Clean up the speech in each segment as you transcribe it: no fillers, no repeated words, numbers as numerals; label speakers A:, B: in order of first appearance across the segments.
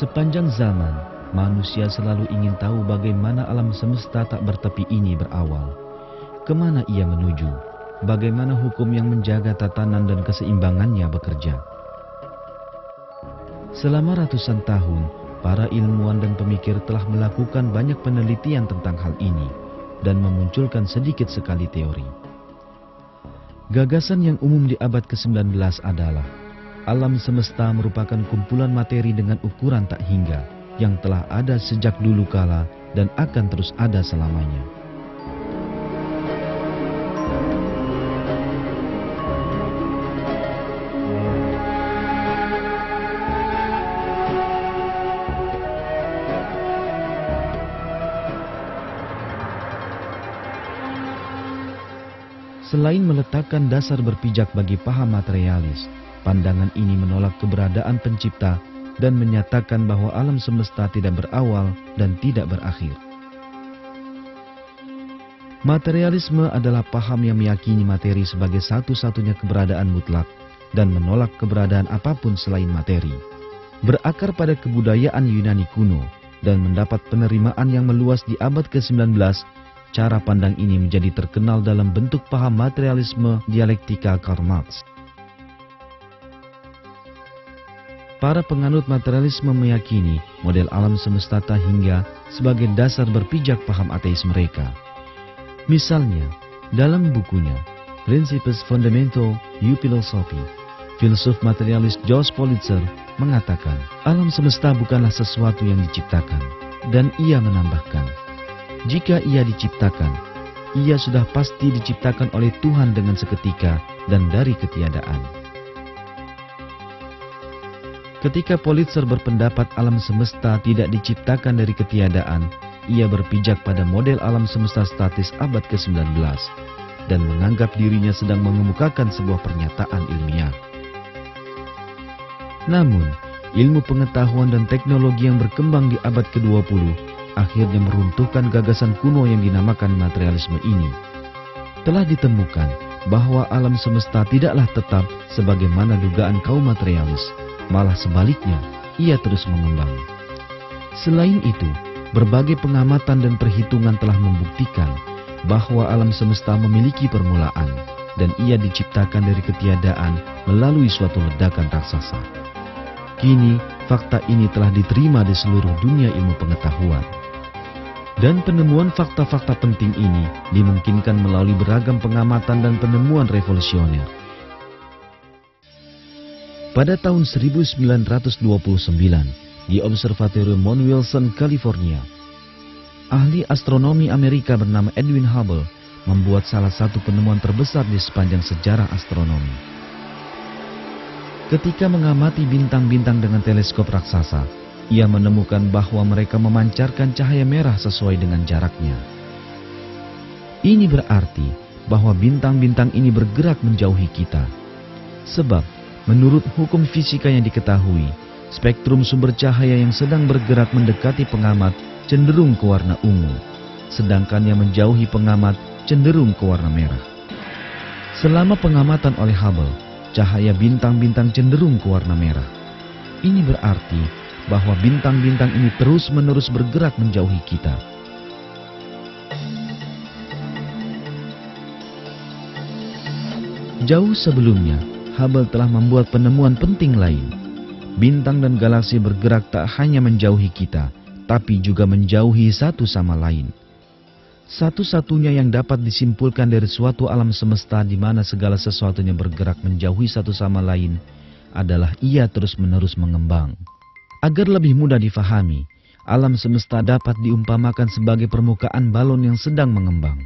A: Sepanjang zaman, manusia selalu ingin tahu bagaimana alam semesta tak bertepi ini berawal. Kemana ia menuju? Bagaimana hukum yang menjaga tatanan dan keseimbangannya bekerja? Selama ratusan tahun, para ilmuwan dan pemikir telah melakukan banyak penelitian tentang hal ini dan memunculkan sedikit sekali teori. Gagasan yang umum di abad ke-19 adalah alam semesta merupakan kumpulan materi dengan ukuran tak hingga yang telah ada sejak dulu kala dan akan terus ada selamanya. Selain meletakkan dasar berpijak bagi paham materialis, pandangan ini menolak keberadaan pencipta dan menyatakan bahwa alam semesta tidak berawal dan tidak berakhir. Materialisme adalah paham yang meyakini materi sebagai satu-satunya keberadaan mutlak dan menolak keberadaan apapun selain materi. Berakar pada kebudayaan Yunani kuno dan mendapat penerimaan yang meluas di abad ke-19, cara pandang ini menjadi terkenal dalam bentuk paham materialisme dialektika Karl Marx. Para penganut materialisme meyakini model alam semesta tak hingga sebagai dasar berpijak paham ateis mereka. Misalnya, dalam bukunya Principes Fundamental U Philosophy, filsuf materialis George Politzer mengatakan, alam semesta bukanlah sesuatu yang diciptakan, dan ia menambahkan, jika ia diciptakan, ia sudah pasti diciptakan oleh Tuhan dengan seketika dan dari ketiadaan. Ketika Politzer berpendapat alam semesta tidak diciptakan dari ketiadaan, ia berpijak pada model alam semesta statis abad ke-19 dan menganggap dirinya sedang mengemukakan sebuah pernyataan ilmiah. Namun, ilmu pengetahuan dan teknologi yang berkembang di abad ke-20 akhirnya meruntuhkan gagasan kuno yang dinamakan materialisme ini. Telah ditemukan bahwa alam semesta tidaklah tetap sebagaimana dugaan kaum materialis, malah sebaliknya, ia terus mengembang. Selain itu, berbagai pengamatan dan perhitungan telah membuktikan bahwa alam semesta memiliki permulaan dan ia diciptakan dari ketiadaan melalui suatu ledakan raksasa. Kini, fakta ini telah diterima di seluruh dunia ilmu pengetahuan. Dan penemuan fakta-fakta penting ini dimungkinkan melalui beragam pengamatan dan penemuan revolusioner. Pada tahun 1929, di Observatorium Mount Wilson, California, ahli astronomi Amerika bernama Edwin Hubble membuat salah satu penemuan terbesar di sepanjang sejarah astronomi. Ketika mengamati bintang-bintang dengan teleskop raksasa, ia menemukan bahwa mereka memancarkan cahaya merah sesuai dengan jaraknya. Ini berarti bahwa bintang-bintang ini bergerak menjauhi kita. Sebab, menurut hukum fisika yang diketahui, spektrum sumber cahaya yang sedang bergerak mendekati pengamat cenderung ke warna ungu, sedangkan yang menjauhi pengamat cenderung ke warna merah. Selama pengamatan oleh Hubble, cahaya bintang-bintang cenderung ke warna merah. Ini berarti bahwa bintang-bintang ini terus-menerus bergerak menjauhi kita. Jauh sebelumnya, Hubble telah membuat penemuan penting lain. Bintang dan galaksi bergerak tak hanya menjauhi kita, tapi juga menjauhi satu sama lain. Satu-satunya yang dapat disimpulkan dari suatu alam semesta di mana segala sesuatunya bergerak menjauhi satu sama lain adalah ia terus-menerus mengembang. Agar lebih mudah difahami, alam semesta dapat diumpamakan sebagai permukaan balon yang sedang mengembang.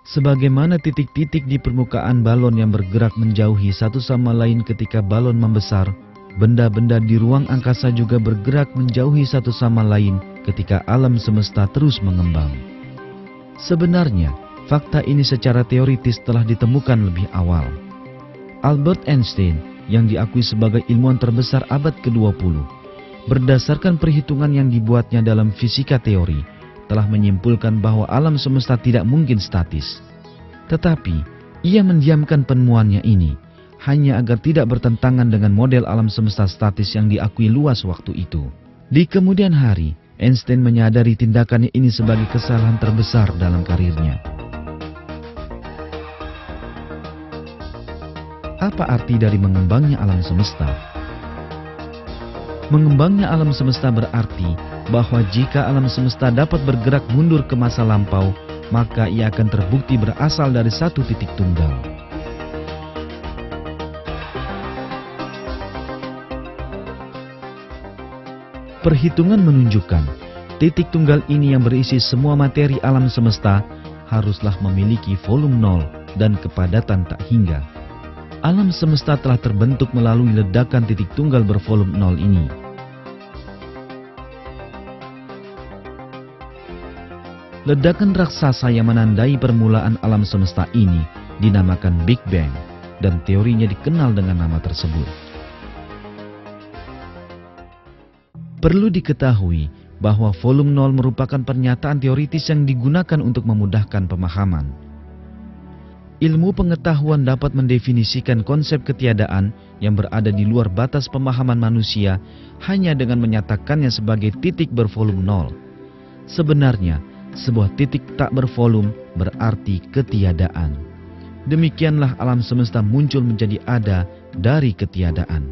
A: Sebagaimana titik-titik di permukaan balon yang bergerak menjauhi satu sama lain ketika balon membesar, benda-benda di ruang angkasa juga bergerak menjauhi satu sama lain ketika alam semesta terus mengembang. Sebenarnya, fakta ini secara teoritis telah ditemukan lebih awal. Albert Einstein, yang diakui sebagai ilmuwan terbesar abad ke-20, berdasarkan perhitungan yang dibuatnya dalam fisika teori, telah menyimpulkan bahwa alam semesta tidak mungkin statis. Tetapi, ia mendiamkan penemuannya ini, hanya agar tidak bertentangan dengan model alam semesta statis yang diakui luas waktu itu. Di kemudian hari, Einstein menyadari tindakannya ini sebagai kesalahan terbesar dalam karirnya. Apa arti dari mengembangnya alam semesta? Mengembangnya alam semesta berarti bahwa jika alam semesta dapat bergerak mundur ke masa lampau, maka ia akan terbukti berasal dari satu titik tunggal. Perhitungan menunjukkan titik tunggal ini yang berisi semua materi alam semesta haruslah memiliki volume 0 dan kepadatan tak hingga. Alam semesta telah terbentuk melalui ledakan titik tunggal bervolume 0 ini. Ledakan raksasa yang menandai permulaan alam semesta ini dinamakan Big Bang, dan teorinya dikenal dengan nama tersebut. Perlu diketahui bahwa volume 0 merupakan pernyataan teoritis yang digunakan untuk memudahkan pemahaman. Ilmu pengetahuan dapat mendefinisikan konsep ketiadaan yang berada di luar batas pemahaman manusia hanya dengan menyatakannya sebagai titik bervolume 0. Sebenarnya, sebuah titik tak bervolume berarti ketiadaan. Demikianlah alam semesta muncul menjadi ada dari ketiadaan.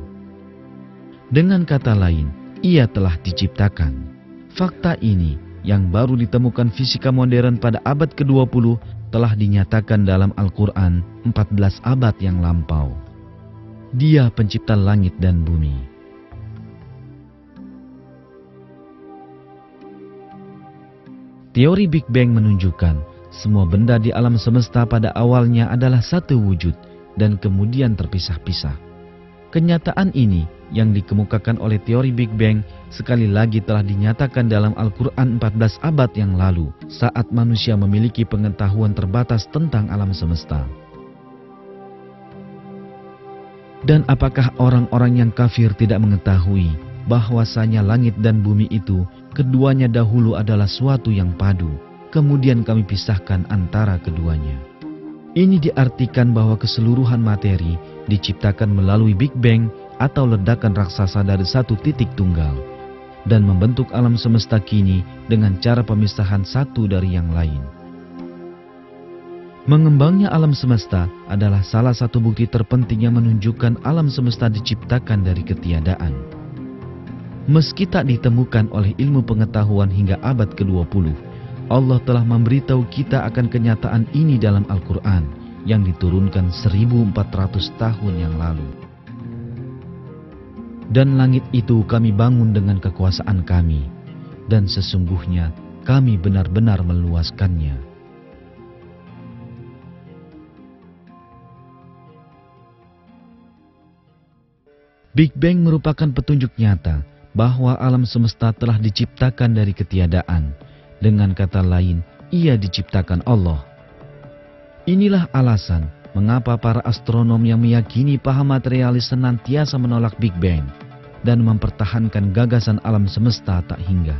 A: Dengan kata lain, ia telah diciptakan. Fakta ini yang baru ditemukan fisika modern pada abad ke-20 telah dinyatakan dalam Al-Quran 14 abad yang lampau. Dia pencipta langit dan bumi. Teori Big Bang menunjukkan semua benda di alam semesta pada awalnya adalah satu wujud dan kemudian terpisah-pisah. Kenyataan ini yang dikemukakan oleh teori Big Bang sekali lagi telah dinyatakan dalam Al-Quran 14 abad yang lalu saat manusia memiliki pengetahuan terbatas tentang alam semesta. Dan apakah orang-orang yang kafir tidak mengetahui bahwasanya langit dan bumi itu keduanya dahulu adalah suatu yang padu, kemudian kami pisahkan antara keduanya. Ini diartikan bahwa keseluruhan materi diciptakan melalui Big Bang atau ledakan raksasa dari satu titik tunggal dan membentuk alam semesta kini dengan cara pemisahan satu dari yang lain. Mengembangnya alam semesta adalah salah satu bukti terpenting yang menunjukkan alam semesta diciptakan dari ketiadaan. Meski tak ditemukan oleh ilmu pengetahuan hingga abad ke-20, Allah telah memberitahu kita akan kenyataan ini dalam Al-Quran yang diturunkan 1400 tahun yang lalu. Dan langit itu kami bangun dengan kekuasaan kami, dan sesungguhnya kami benar-benar meluaskannya. Big Bang merupakan petunjuk nyata bahwa alam semesta telah diciptakan dari ketiadaan. Dengan kata lain, ia diciptakan Allah. Inilah alasan mengapa para astronom yang meyakini paham materialis senantiasa menolak Big Bang dan mempertahankan gagasan alam semesta tak hingga.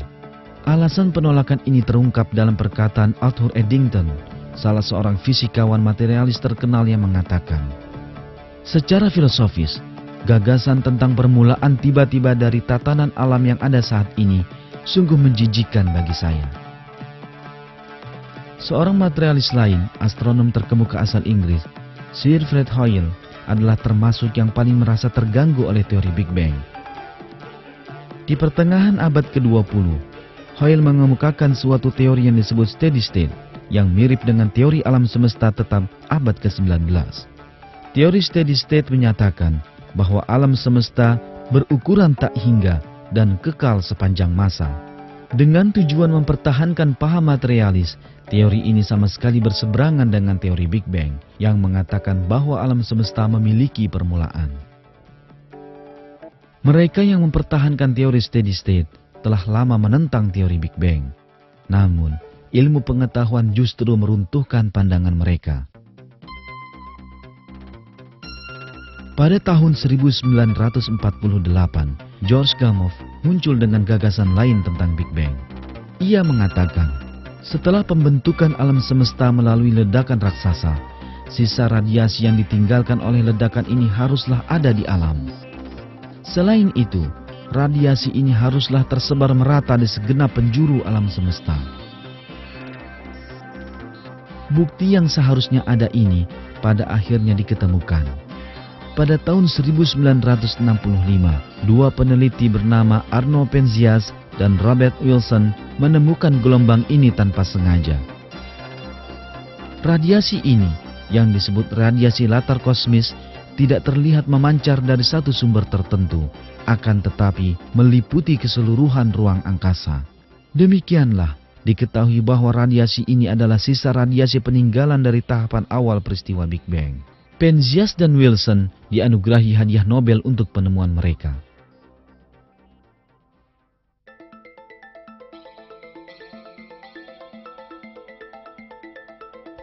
A: Alasan penolakan ini terungkap dalam perkataan Arthur Eddington, salah seorang fisikawan materialis terkenal yang mengatakan, secara filosofis, gagasan tentang permulaan tiba-tiba dari tatanan alam yang ada saat ini sungguh menjijikkan bagi saya. Seorang materialis lain, astronom terkemuka asal Inggris, Sir Fred Hoyle, adalah termasuk yang paling merasa terganggu oleh teori Big Bang. Di pertengahan abad ke-20, Hoyle mengemukakan suatu teori yang disebut steady state, yang mirip dengan teori alam semesta tetap abad ke-19. Teori steady state menyatakan bahwa alam semesta berukuran tak hingga dan kekal sepanjang masa. Dengan tujuan mempertahankan paham materialis, teori ini sama sekali berseberangan dengan teori Big Bang yang mengatakan bahwa alam semesta memiliki permulaan. Mereka yang mempertahankan teori steady state telah lama menentang teori Big Bang. Namun, ilmu pengetahuan justru meruntuhkan pandangan mereka. Pada tahun 1948, George Gamow muncul dengan gagasan lain tentang Big Bang. Ia mengatakan, setelah pembentukan alam semesta melalui ledakan raksasa, sisa radiasi yang ditinggalkan oleh ledakan ini haruslah ada di alam. Selain itu, radiasi ini haruslah tersebar merata di segenap penjuru alam semesta. Bukti yang seharusnya ada ini pada akhirnya diketemukan. Pada tahun 1965, dua peneliti bernama Arno Penzias dan Robert Wilson menemukan gelombang ini tanpa sengaja. Radiasi ini, yang disebut radiasi latar kosmis, tidak terlihat memancar dari satu sumber tertentu, akan tetapi meliputi keseluruhan ruang angkasa. Demikianlah diketahui bahwa radiasi ini adalah sisa radiasi peninggalan dari tahapan awal peristiwa Big Bang. Penzias dan Wilson dianugerahi hadiah Nobel untuk penemuan mereka.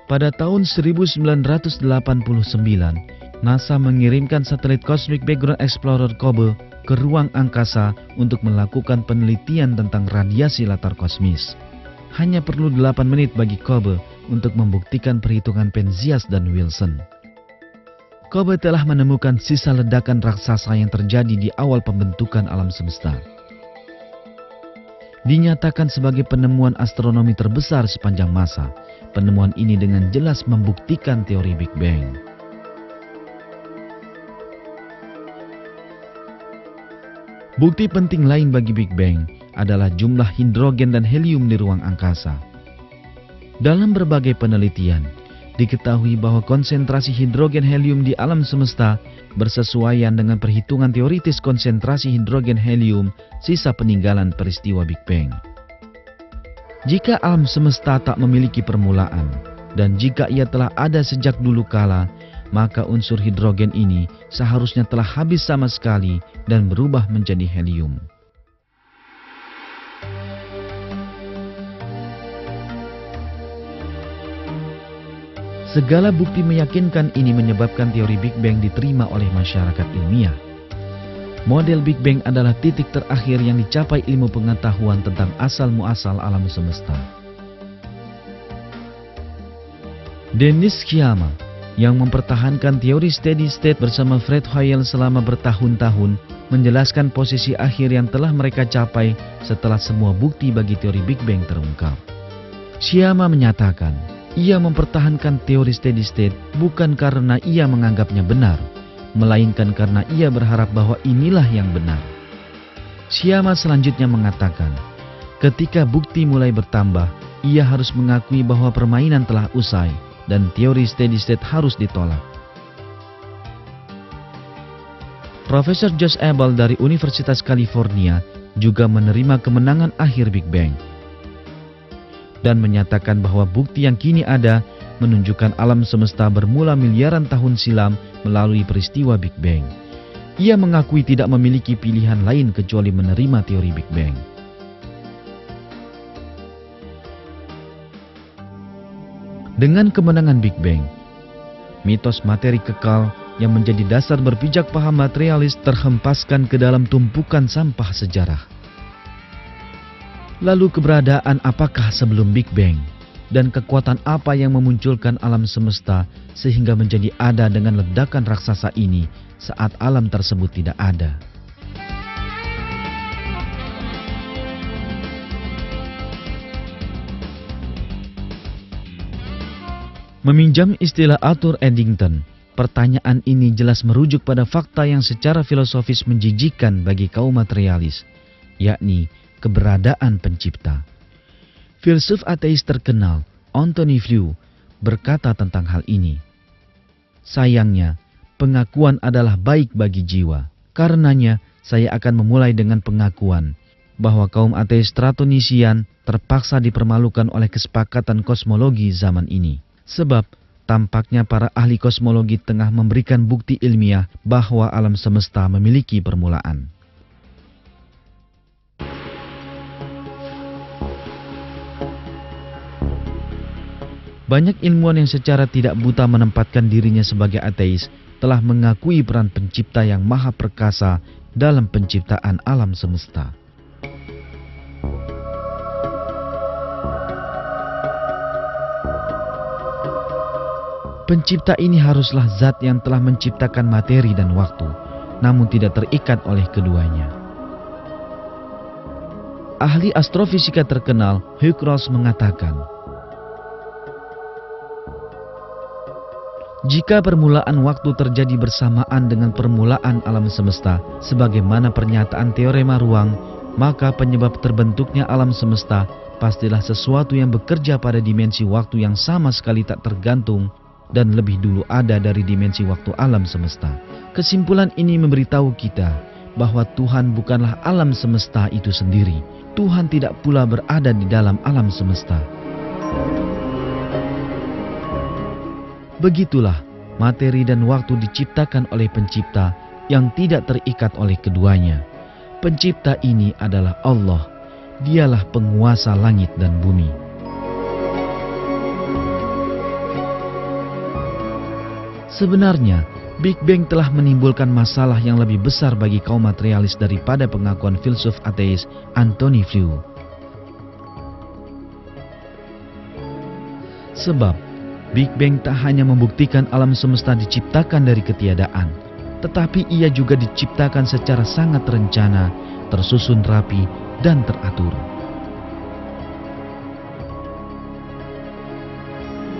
A: Pada tahun 1989, NASA mengirimkan satelit Cosmic Background Explorer COBE ke ruang angkasa untuk melakukan penelitian tentang radiasi latar kosmis. Hanya perlu 8 menit bagi COBE untuk membuktikan perhitungan Penzias dan Wilson. COBE telah menemukan sisa ledakan raksasa yang terjadi di awal pembentukan alam semesta. Dinyatakan sebagai penemuan astronomi terbesar sepanjang masa. Penemuan ini dengan jelas membuktikan teori Big Bang. Bukti penting lain bagi Big Bang adalah jumlah hidrogen dan helium di ruang angkasa. Dalam berbagai penelitian, diketahui bahwa konsentrasi hidrogen helium di alam semesta bersesuaian dengan perhitungan teoritis konsentrasi hidrogen helium sisa peninggalan peristiwa Big Bang. Jika alam semesta tak memiliki permulaan, dan jika ia telah ada sejak dulu kala, maka unsur hidrogen ini seharusnya telah habis sama sekali dan berubah menjadi helium. Segala bukti meyakinkan ini menyebabkan teori Big Bang diterima oleh masyarakat ilmiah. Model Big Bang adalah titik terakhir yang dicapai ilmu pengetahuan tentang asal-muasal alam semesta. Dennis Sciama, yang mempertahankan teori steady state bersama Fred Hoyle selama bertahun-tahun, menjelaskan posisi akhir yang telah mereka capai setelah semua bukti bagi teori Big Bang terungkap. Sciama menyatakan, ia mempertahankan teori steady state bukan karena ia menganggapnya benar, melainkan karena ia berharap bahwa inilah yang benar. Sciama selanjutnya mengatakan, ketika bukti mulai bertambah, ia harus mengakui bahwa permainan telah usai dan teori steady state harus ditolak. Profesor Josh Abel dari Universitas California juga menerima kemenangan akhir Big Bang dan menyatakan bahwa bukti yang kini ada menunjukkan alam semesta bermula miliaran tahun silam melalui peristiwa Big Bang. Ia mengakui tidak memiliki pilihan lain kecuali menerima teori Big Bang. Dengan kemenangan Big Bang, mitos materi kekal yang menjadi dasar berpijak paham materialis terhempaskan ke dalam tumpukan sampah sejarah. Lalu keberadaan apakah sebelum Big Bang? Dan kekuatan apa yang memunculkan alam semesta sehingga menjadi ada dengan ledakan raksasa ini saat alam tersebut tidak ada? Meminjam istilah Arthur Eddington, pertanyaan ini jelas merujuk pada fakta yang secara filosofis menjijikkan bagi kaum materialis, yakni keberadaan pencipta. Filsuf ateis terkenal, Anthony Flew, berkata tentang hal ini. Sayangnya, pengakuan adalah baik bagi jiwa. Karenanya, saya akan memulai dengan pengakuan bahwa kaum ateis Stratonisian terpaksa dipermalukan oleh kesepakatan kosmologi zaman ini. Sebab tampaknya para ahli kosmologi tengah memberikan bukti ilmiah bahwa alam semesta memiliki permulaan. Banyak ilmuwan yang secara tidak buta menempatkan dirinya sebagai ateis telah mengakui peran pencipta yang maha perkasa dalam penciptaan alam semesta. Pencipta ini haruslah zat yang telah menciptakan materi dan waktu, namun tidak terikat oleh keduanya. Ahli astrofisika terkenal Hugh Ross mengatakan, jika permulaan waktu terjadi bersamaan dengan permulaan alam semesta, sebagaimana pernyataan teorema ruang, maka penyebab terbentuknya alam semesta pastilah sesuatu yang bekerja pada dimensi waktu yang sama sekali tak tergantung dan lebih dulu ada dari dimensi waktu alam semesta. Kesimpulan ini memberitahu kita bahwa Tuhan bukanlah alam semesta itu sendiri. Tuhan tidak pula berada di dalam alam semesta. Begitulah materi dan waktu diciptakan oleh Pencipta yang tidak terikat oleh keduanya. Pencipta ini adalah Allah. Dialah penguasa langit dan bumi. Sebenarnya, Big Bang telah menimbulkan masalah yang lebih besar bagi kaum materialis daripada pengakuan filsuf ateis Antony Flew. Sebab, Big Bang tak hanya membuktikan alam semesta diciptakan dari ketiadaan, tetapi ia juga diciptakan secara sangat terencana, tersusun rapi, dan teratur.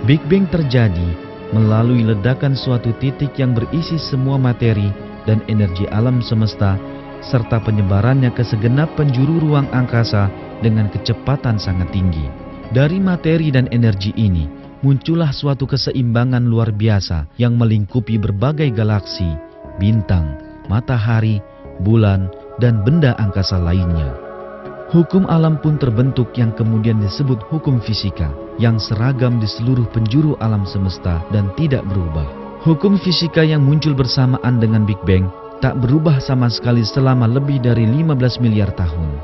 A: Big Bang terjadi melalui ledakan suatu titik yang berisi semua materi dan energi alam semesta, serta penyebarannya ke segenap penjuru ruang angkasa dengan kecepatan sangat tinggi. Dari materi dan energi ini, muncullah suatu keseimbangan luar biasa yang melingkupi berbagai galaksi, bintang, matahari, bulan, dan benda angkasa lainnya. Hukum alam pun terbentuk yang kemudian disebut hukum fisika, yang seragam di seluruh penjuru alam semesta dan tidak berubah. Hukum fisika yang muncul bersamaan dengan Big Bang tak berubah sama sekali selama lebih dari 15 miliar tahun.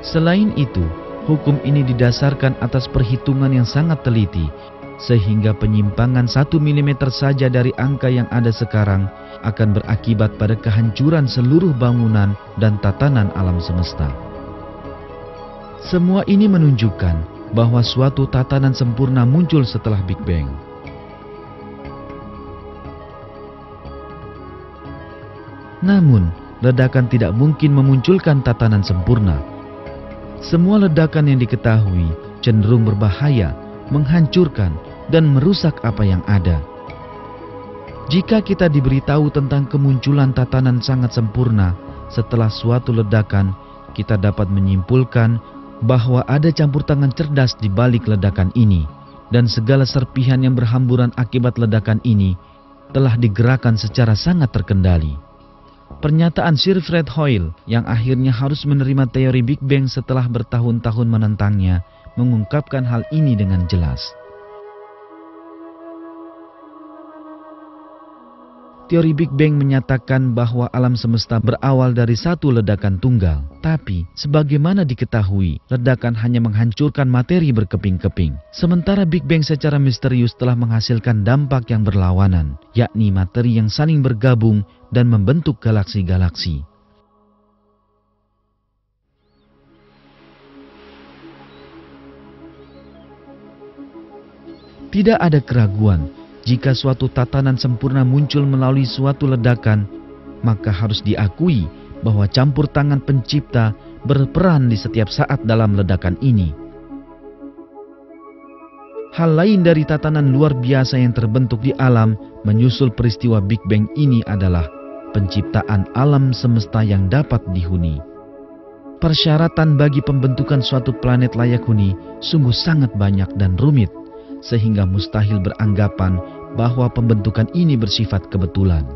A: Selain itu, hukum ini didasarkan atas perhitungan yang sangat teliti, sehingga penyimpangan 1 mm saja dari angka yang ada sekarang akan berakibat pada kehancuran seluruh bangunan dan tatanan alam semesta. Semua ini menunjukkan bahwa suatu tatanan sempurna muncul setelah Big Bang. Namun, ledakan tidak mungkin memunculkan tatanan sempurna. Semua ledakan yang diketahui cenderung berbahaya, menghancurkan, dan merusak apa yang ada. Jika kita diberitahu tentang kemunculan tatanan sangat sempurna setelah suatu ledakan, kita dapat menyimpulkan bahwa ada campur tangan cerdas di balik ledakan ini, dan segala serpihan yang berhamburan akibat ledakan ini telah digerakkan secara sangat terkendali. Pernyataan Sir Fred Hoyle yang akhirnya harus menerima teori Big Bang setelah bertahun-tahun menentangnya mengungkapkan hal ini dengan jelas. Teori Big Bang menyatakan bahwa alam semesta berawal dari satu ledakan tunggal. Tapi, sebagaimana diketahui, ledakan hanya menghancurkan materi berkeping-keping. Sementara Big Bang secara misterius telah menghasilkan dampak yang berlawanan, yakni materi yang saling bergabung dan membentuk galaksi-galaksi. Tidak ada keraguan. Jika suatu tatanan sempurna muncul melalui suatu ledakan, maka harus diakui bahwa campur tangan Pencipta berperan di setiap saat dalam ledakan ini. Hal lain dari tatanan luar biasa yang terbentuk di alam menyusul peristiwa Big Bang ini adalah penciptaan alam semesta yang dapat dihuni. Persyaratan bagi pembentukan suatu planet layak huni sungguh sangat banyak dan rumit, sehingga mustahil beranggapan bahwa pembentukan ini bersifat kebetulan.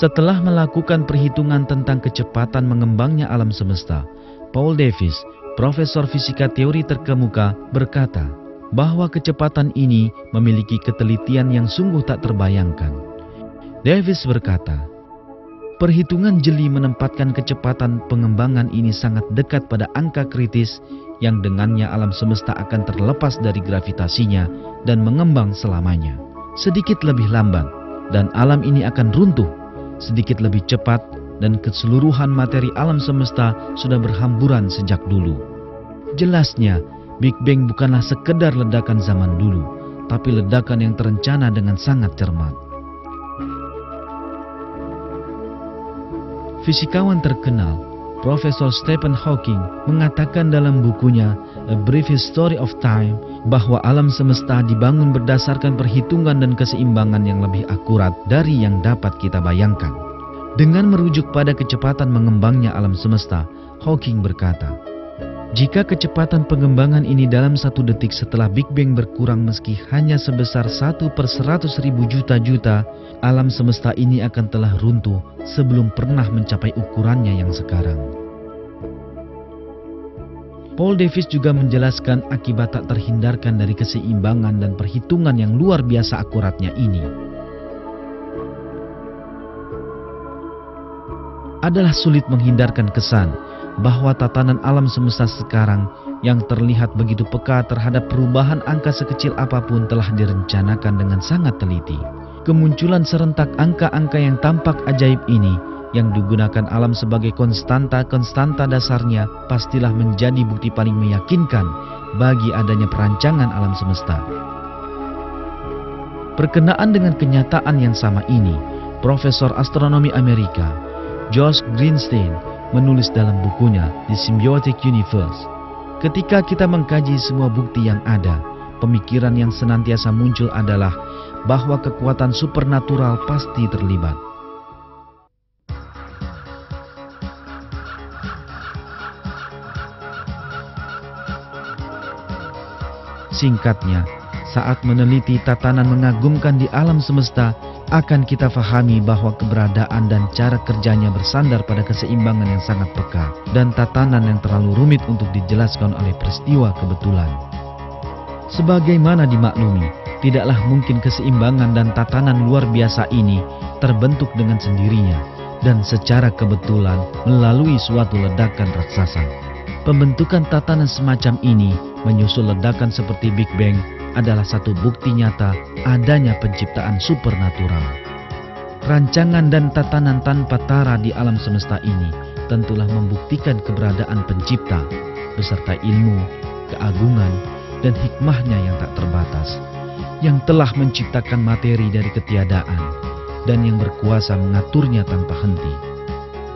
A: Setelah melakukan perhitungan tentang kecepatan mengembangnya alam semesta, Paul Davies, profesor fisika teori terkemuka, berkata bahwa kecepatan ini memiliki ketelitian yang sungguh tak terbayangkan. Davies berkata, perhitungan jeli menempatkan kecepatan pengembangan ini sangat dekat pada angka kritis yang dengannya alam semesta akan terlepas dari gravitasinya dan mengembang selamanya. Sedikit lebih lambat dan alam ini akan runtuh, sedikit lebih cepat dan keseluruhan materi alam semesta sudah berhamburan sejak dulu. Jelasnya, Big Bang bukanlah sekedar ledakan zaman dulu, tapi ledakan yang terencana dengan sangat cermat. Fisikawan terkenal Profesor Stephen Hawking mengatakan dalam bukunya A Brief History of Time bahwa alam semesta dibangun berdasarkan perhitungan dan keseimbangan yang lebih akurat dari yang dapat kita bayangkan. Dengan merujuk pada kecepatan mengembangnya alam semesta, Hawking berkata, jika kecepatan pengembangan ini dalam 1 detik setelah Big Bang berkurang meski hanya sebesar 1/100.000 juta, alam semesta ini akan telah runtuh sebelum pernah mencapai ukurannya yang sekarang. Paul Davies juga menjelaskan akibat tak terhindarkan dari keseimbangan dan perhitungan yang luar biasa akuratnya ini. Adalah sulit menghindarkan kesan bahwa tatanan alam semesta sekarang yang terlihat begitu peka terhadap perubahan angka sekecil apapun telah direncanakan dengan sangat teliti. Kemunculan serentak angka-angka yang tampak ajaib ini yang digunakan alam sebagai konstanta dasarnya pastilah menjadi bukti paling meyakinkan bagi adanya perancangan alam semesta. Berkenaan dengan kenyataan yang sama ini, Profesor Astronomi Amerika Josh Greenstein menulis dalam bukunya The Symbiotic Universe, ketika kita mengkaji semua bukti yang ada, pemikiran yang senantiasa muncul adalah bahwa kekuatan supernatural pasti terlibat. Singkatnya, saat meneliti tatanan mengagumkan di alam semesta, akan kita fahami bahwa keberadaan dan cara kerjanya bersandar pada keseimbangan yang sangat peka dan tatanan yang terlalu rumit untuk dijelaskan oleh peristiwa kebetulan. Sebagaimana dimaklumi, tidaklah mungkin keseimbangan dan tatanan luar biasa ini terbentuk dengan sendirinya dan secara kebetulan melalui suatu ledakan raksasa. Pembentukan tatanan semacam ini menyusul ledakan seperti Big Bang adalah satu bukti nyata adanya penciptaan supernatural. Rancangan dan tatanan tanpa tara di alam semesta ini tentulah membuktikan keberadaan pencipta beserta ilmu, keagungan, dan hikmahnya yang tak terbatas, yang telah menciptakan materi dari ketiadaan dan yang berkuasa mengaturnya tanpa henti.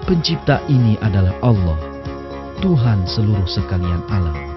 A: Pencipta ini adalah Allah, Tuhan seluruh sekalian alam.